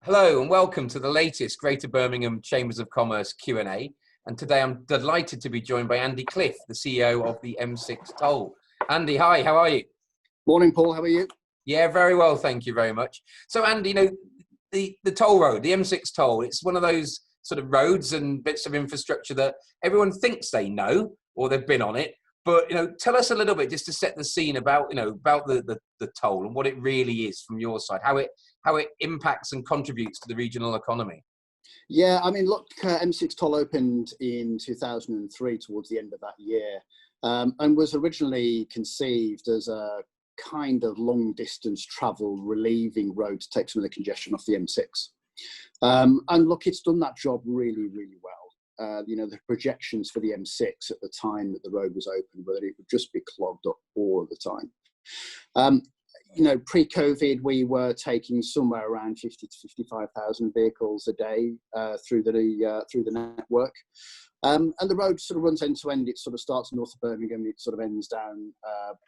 Hello and welcome to the latest Greater Birmingham Chambers of Commerce Q&A. And today I'm delighted to be joined by Andy Cliffe, the CEO of the M6toll. Andy, hi, how are you? Morning, Paul, how are you? Yeah, very well, thank you very much. So Andy, the toll road, the M6toll, it's one of those sort of roads and bits of infrastructure that everyone thinks they know or they've been on it. But, tell us a little bit just to set the scene about the toll and what it really is from your side, how it impacts and contributes to the regional economy. Yeah, I mean, look, M6toll opened in 2003 towards the end of that year, and was originally conceived as a kind of long distance travel relieving road to take some of the congestion off the M6. And look, it's done that job really, really well. The projections for the M6 at the time that the road was open were that it would just be clogged up all the time. Pre-COVID, we were taking somewhere around 50 to 55,000 vehicles a day through the network. And the road sort of runs end to end. It sort of starts north of Birmingham. It sort of ends down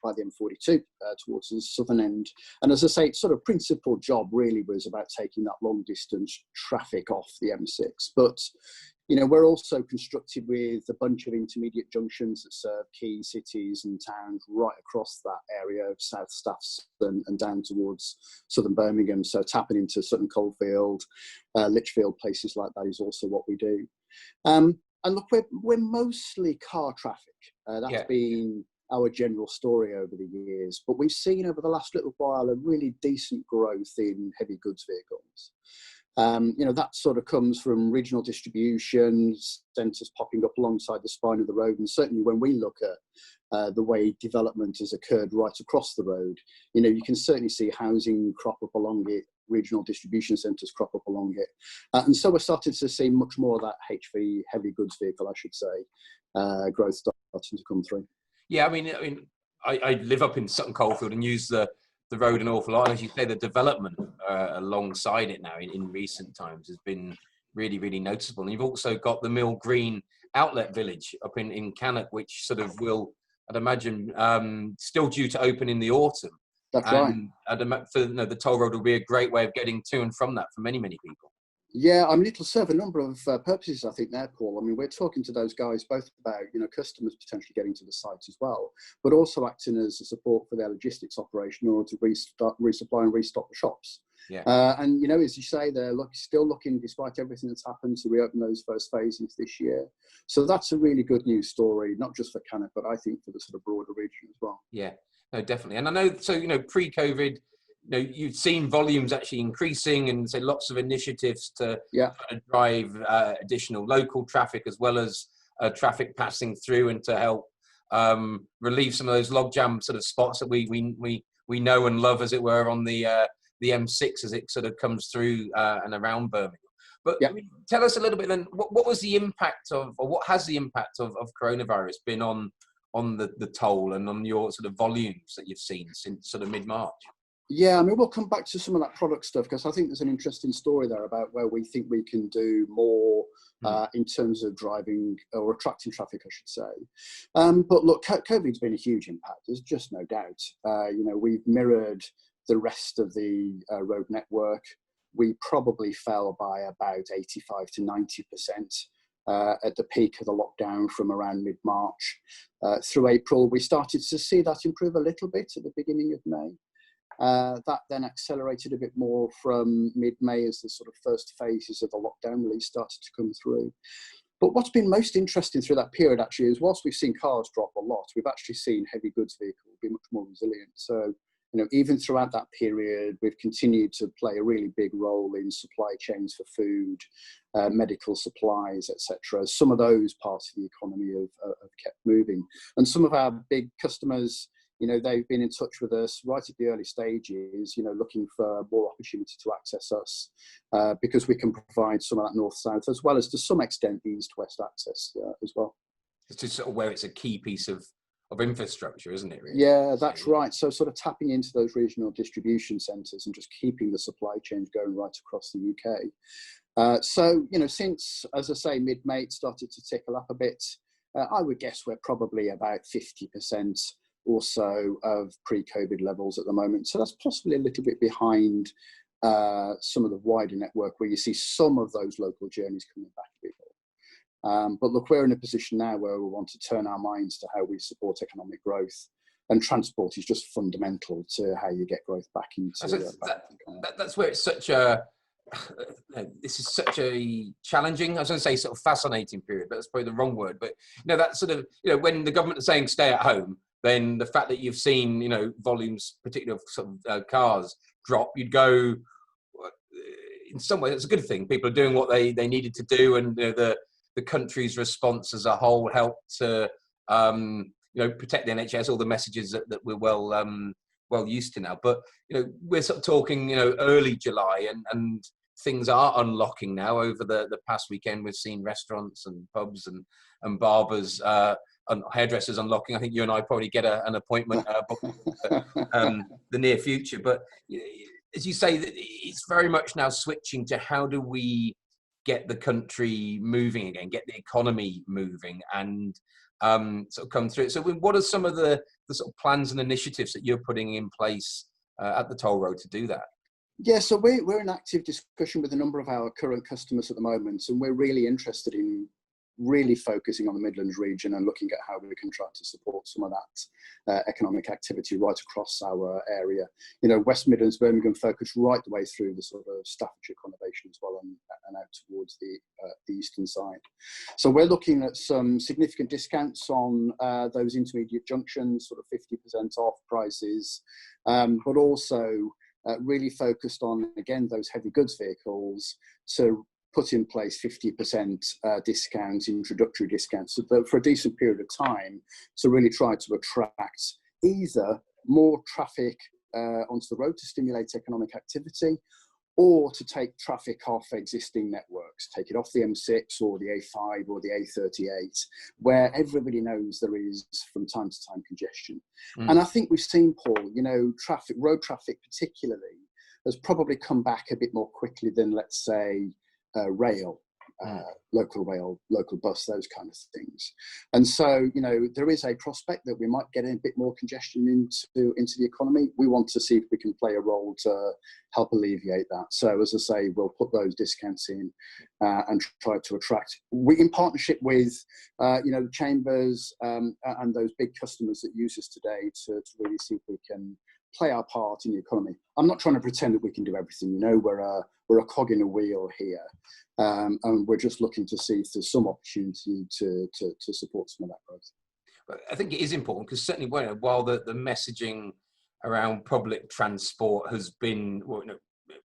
by the M42 towards the southern end. And as I say, its sort of principal job really was about taking that long distance traffic off the M6. But we're also constructed with a bunch of intermediate junctions that serve key cities and towns right across that area of South Staffs and down towards southern Birmingham. So tapping into Sutton Coldfield, Lichfield, places like that is also what we do. And look, we're mostly car traffic. That's been our general story over the years. But we've seen over the last little while a really decent growth in heavy goods vehicles. That sort of comes from regional distribution centres popping up alongside the spine of the road. And certainly when we look at the way development has occurred right across the road, you can certainly see housing crop up along it, regional distribution centres crop up along it. And so we're starting to see much more of that HV, heavy goods vehicle, I should say, growth starting to come through. Yeah, I live up in Sutton Coldfield and use the road an awful lot. And as you say, the development alongside it now in recent times has been really, really noticeable. And you've also got the Mill Green outlet village up in Cannock, which sort of will, I'd imagine, still due to open in the autumn. That's right. The toll road will be a great way of getting to and from that for many, many people. Yeah, it'll serve a number of purposes, I think, there, Paul. We're talking to those guys both about, customers potentially getting to the site as well, but also acting as a support for their logistics operation in order to resupply and restock the shops. Yeah. As you say, they're still looking, despite everything that's happened, to reopen those first phases this year. So that's a really good news story, not just for Cannock, but I think for the sort of broader region as well. Yeah, no, definitely. And I know, so, pre-COVID, you've seen volumes actually increasing and so lots of initiatives to drive additional local traffic as well as traffic passing through and to help relieve some of those logjam sort of spots that we know and love, as it were, on the M6 as it sort of comes through and around Birmingham. But tell us a little bit then, what was the impact of, or what has the impact of coronavirus been on the toll and on your sort of volumes that you've seen since sort of mid-March? Yeah, we'll come back to some of that product stuff because I think there's an interesting story there about where we think we can do more in terms of driving or attracting traffic, I should say. But look, COVID's been a huge impact. There's just no doubt. We've mirrored the rest of the road network. We probably fell by about 85 to 90%. At the peak of the lockdown from around mid-March. Through April, we started to see that improve a little bit at the beginning of May. That then accelerated a bit more from mid-May as the sort of first phases of the lockdown really started to come through. But what's been most interesting through that period actually is whilst we've seen cars drop a lot, we've actually seen heavy goods vehicles be much more resilient. So, even throughout that period, we've continued to play a really big role in supply chains for food, medical supplies, etc. Some of those parts of the economy have kept moving. And some of our big customers, they've been in touch with us right at the early stages, looking for more opportunity to access us because we can provide some of that north-south as well as to some extent the east-west access as well. It's just sort of where it's a key piece of infrastructure, isn't it, really? Yeah, that's right. So sort of tapping into those regional distribution centres and just keeping the supply chains going right across the UK. Since, as I say, mid-May, it started to tickle up a bit. I would guess we're probably about 50% or so of pre-COVID levels at the moment. So that's possibly a little bit behind some of the wider network where you see some of those local journeys coming back a bit more. But look, we're in a position now where we want to turn our minds to how we support economic growth, and transport is just fundamental to how you get growth back into. That's where it's such a. This is such a challenging, I was going to say sort of fascinating period, but that's probably the wrong word. But that sort of, when the government is saying stay at home, then the fact that you've seen volumes, particularly of sort of cars, drop, you'd go, in some ways it's a good thing. People are doing what they needed to do, and the country's response as a whole helped to protect the NHS. All the messages that we're well used to now. But we're sort of talking early July, and things are unlocking now. Over the past weekend, we've seen restaurants and pubs and barbers and hairdressers unlocking. I think you and I probably get an appointment booked for the near future. But as you say, it's very much now switching to how do we get the country moving again, get the economy moving, and sort of come through it. So what are some of the sort of plans and initiatives that you're putting in place at the toll road to do that? Yeah, so we're in active discussion with a number of our current customers at the moment, and we're really interested in really focusing on the Midlands region and looking at how we can try to support some of that economic activity right across our area. West Midlands, Birmingham focus right the way through the sort of Staffordshire conurbation as well, and out towards the eastern side. So we're looking at some significant discounts on those intermediate junctions, sort of 50% off prices, but also really focused on, again, those heavy goods vehicles to put in place 50% discounts, introductory discounts for a decent period of time, to really try to attract either more traffic onto the road to stimulate economic activity, or to take traffic off existing networks, take it off the M6 or the A5 or the A38, where everybody knows there is from time to time congestion. And I think we've seen, Paul, road traffic particularly has probably come back a bit more quickly than, let's say, rail, local bus, those kind of things. And so, there is a prospect that we might get a bit more congestion into the economy. We want to see if we can play a role to help alleviate that. So, as I say, we'll put those discounts in and try to attract, in partnership with, the chambers and those big customers that use us today, to really see if we can play our part in the economy. I'm not trying to pretend that we can do everything. We're a cog in a wheel here, and we're just looking to see if there's some opportunity to support some of that growth. But I think it is important, because certainly while the messaging around public transport has been,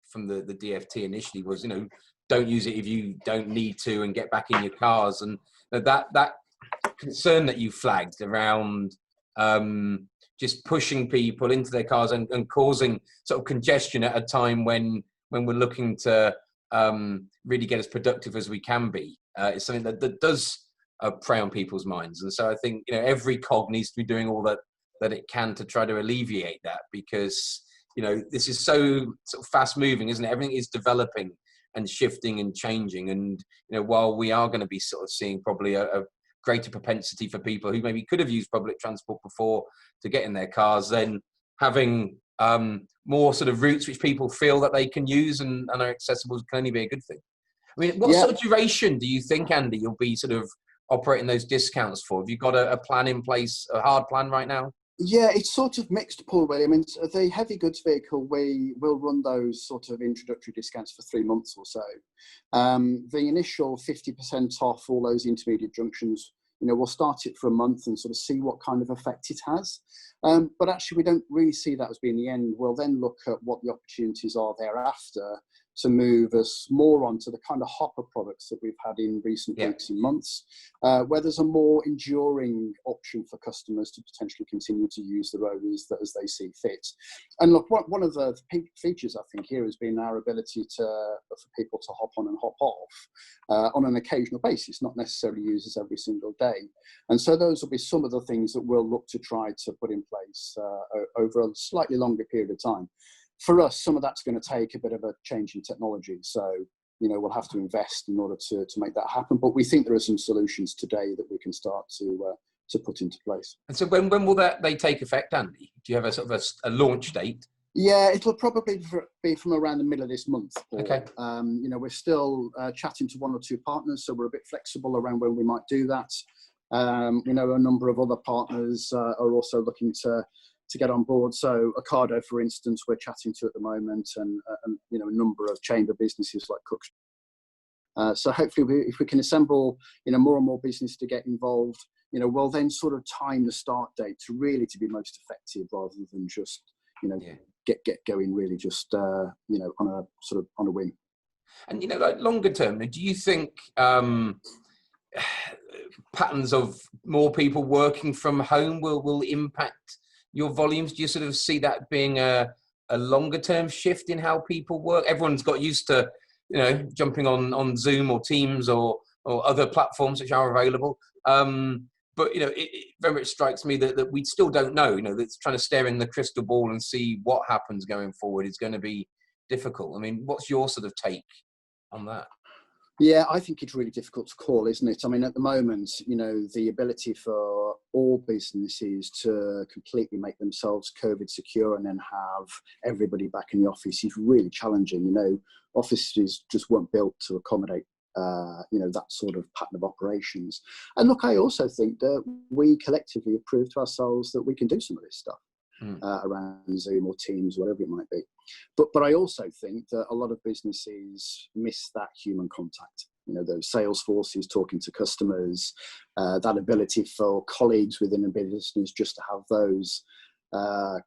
from the DFT initially was, don't use it if you don't need to, and get back in your cars, and that concern that you flagged around just pushing people into their cars and causing sort of congestion at a time when we're looking to really get as productive as we can be, is something that does prey on people's minds. And so I think every cog needs to be doing all that it can to try to alleviate that, because this is so sort of fast moving, isn't it? Everything is developing and shifting and changing, and while we are going to be sort of seeing probably a greater propensity for people who maybe could have used public transport before to get in their cars, then having more sort of routes which people feel that they can use and are accessible can only be a good thing. I mean, what sort of duration do you think, Andy, you'll be sort of operating those discounts for? Have you got a plan in place, a hard plan right now? Yeah, it's sort of mixed, Paul, really. I mean, the heavy goods vehicle, we will run those sort of introductory discounts for 3 months or so. The initial 50% off all those intermediate junctions, we'll start it for a month and sort of see what kind of effect it has. But actually, we don't really see that as being the end. We'll then look at what the opportunities are thereafter to move us more onto the kind of hopper products that we've had in recent weeks and months, where there's a more enduring option for customers to potentially continue to use the road as they see fit. And look, one of the features I think here has been our ability for people to hop on and hop off on an occasional basis, not necessarily use us every single day. And so those will be some of the things that we'll look to try to put in place over a slightly longer period of time. For us, some of that's going to take a bit of a change in technology. So, we'll have to invest in order to make that happen. But we think there are some solutions today that we can start to put into place. And so when will they take effect, Andy? Do you have a sort of a launch date? Yeah, it'll probably be from around the middle of this month, Paul. Okay. We're still chatting to one or two partners, so we're a bit flexible around when we might do that. We know a number of other partners are also looking to get on board. So Ocado, for instance, we're chatting to at the moment, and a number of chamber businesses like Cook's. So hopefully, if we can assemble, more and more business to get involved, we'll then sort of time the start date to be most effective, rather than just, get going really just, on a whim. And, like longer term, do you think patterns of more people working from home will impact your volumes? Do you sort of see that being a longer term shift in how people work? Everyone's got used to, jumping on Zoom or Teams or other platforms which are available. But, it very much strikes me that we still don't know, that's trying to stare in the crystal ball and see what happens going forward is going to be difficult. I mean, what's your sort of take on that? Yeah, I think it's really difficult to call, isn't it? I mean, at the moment, the ability for all businesses to completely make themselves COVID secure and then have everybody back in the office is really challenging. Offices just weren't built to accommodate, that sort of pattern of operations. And look, I also think that we collectively have proved to ourselves that we can do some of this stuff. Around Zoom or Teams, whatever it might be. But I also think that a lot of businesses miss that human contact. Those sales forces talking to customers, that ability for colleagues within a business just to have those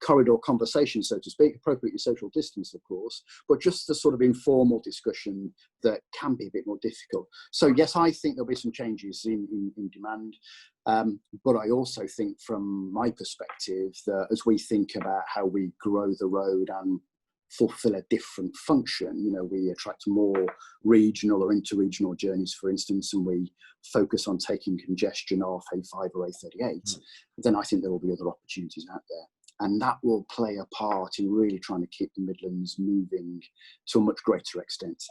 corridor conversations, so to speak, appropriately social distance, of course, but just the sort of informal discussion that can be a bit more difficult. So yes, I think there'll be some changes in demand. But I also think from my perspective that as we think about how we grow the road and fulfill a different function, we attract more regional or interregional journeys, for instance, and we focus on taking congestion off A5 or A38, then I think there will be other opportunities out there. And that will play a part in really trying to keep the Midlands moving to a much greater extent.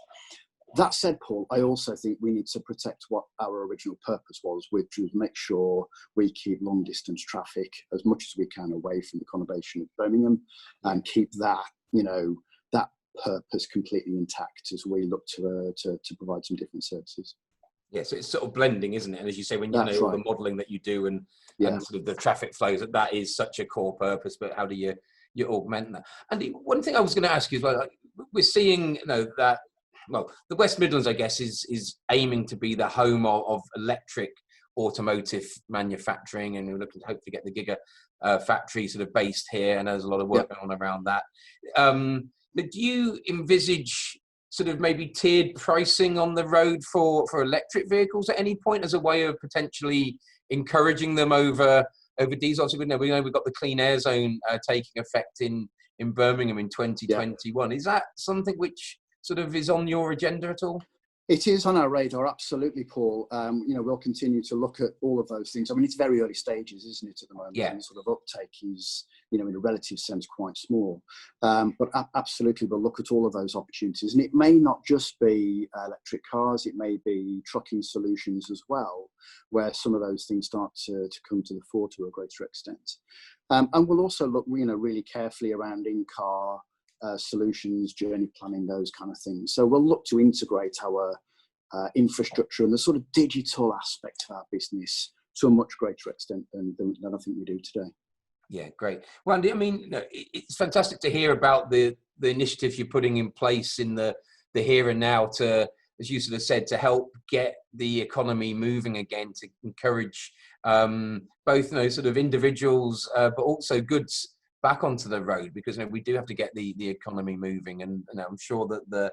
That said, Paul, I also think we need to protect what our original purpose was, which was make sure we keep long distance traffic as much as we can away from the conurbation of Birmingham and keep that, that purpose completely intact as we look to provide some different services. Yeah, so it's sort of blending, isn't it? And as you say, when you know all the modelling that you do and sort of the traffic flows, that is such a core purpose, but how do you augment that? And one thing I was going to ask you is, like, we're seeing, that, well, the West Midlands, I guess, is aiming to be the home of electric automotive manufacturing, and we're looking to hopefully get the Giga factory sort of based here, and there's a lot of work going on around that. But do you envisage sort of maybe tiered pricing on the road for electric vehicles at any point as a way of potentially encouraging them over diesel? Also, we know we've got the clean air zone taking effect in Birmingham in 2021. Is that something which sort of is on your agenda at all? It is on our radar, absolutely, Paul. We'll continue to look at all of those things. I mean, it's very early stages, isn't it, at the moment? Yeah. And sort of uptake is, in a relative sense, quite small. But absolutely, we'll look at all of those opportunities. And it may not just be electric cars, it may be trucking solutions as well, where some of those things start to come to the fore to a greater extent. And we'll also look, really carefully around in-car solutions, journey planning, those kind of things. So we'll look to integrate our infrastructure and the sort of digital aspect of our business to a much greater extent than I think we do today. Yeah, great. Well, Andy, I mean, it's fantastic to hear about the initiatives you're putting in place in the here and now to, as you sort of said, to help get the economy moving again, to encourage both, sort of individuals, but also goods back onto the road, because we do have to get the economy moving, and I'm sure that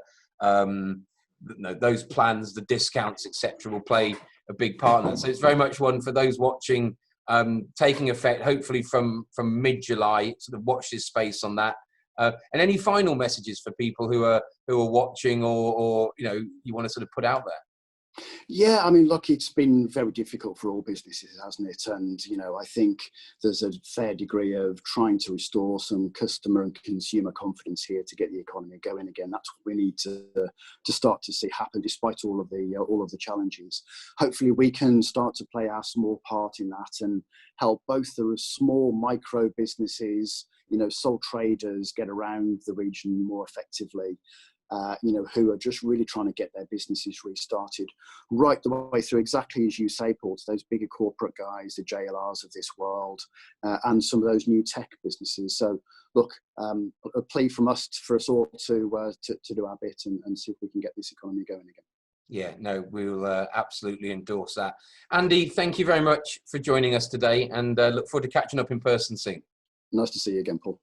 those plans, the discounts, etc., will play a big part in that. So it's very much one for those watching, taking effect hopefully from mid-July. Sort of watch this space on that. And any final messages for people who are watching, or you want to sort of put out there? Yeah, I mean, look, it's been very difficult for all businesses, hasn't it? And, I think there's a fair degree of trying to restore some customer and consumer confidence here to get the economy going again. That's what we need to start to see happen, despite all of the challenges. Hopefully we can start to play our small part in that and help both the small micro businesses, sole traders get around the region more effectively, who are just really trying to get their businesses restarted, right the way through, exactly as you say, Paul, to those bigger corporate guys, the JLRs of this world, and some of those new tech businesses. So look, a plea from us for us all to do our bit and see if we can get this economy going again. Yeah, no, we'll absolutely endorse that. Andy, thank you very much for joining us today, and look forward to catching up in person soon. Nice to see you again, Paul.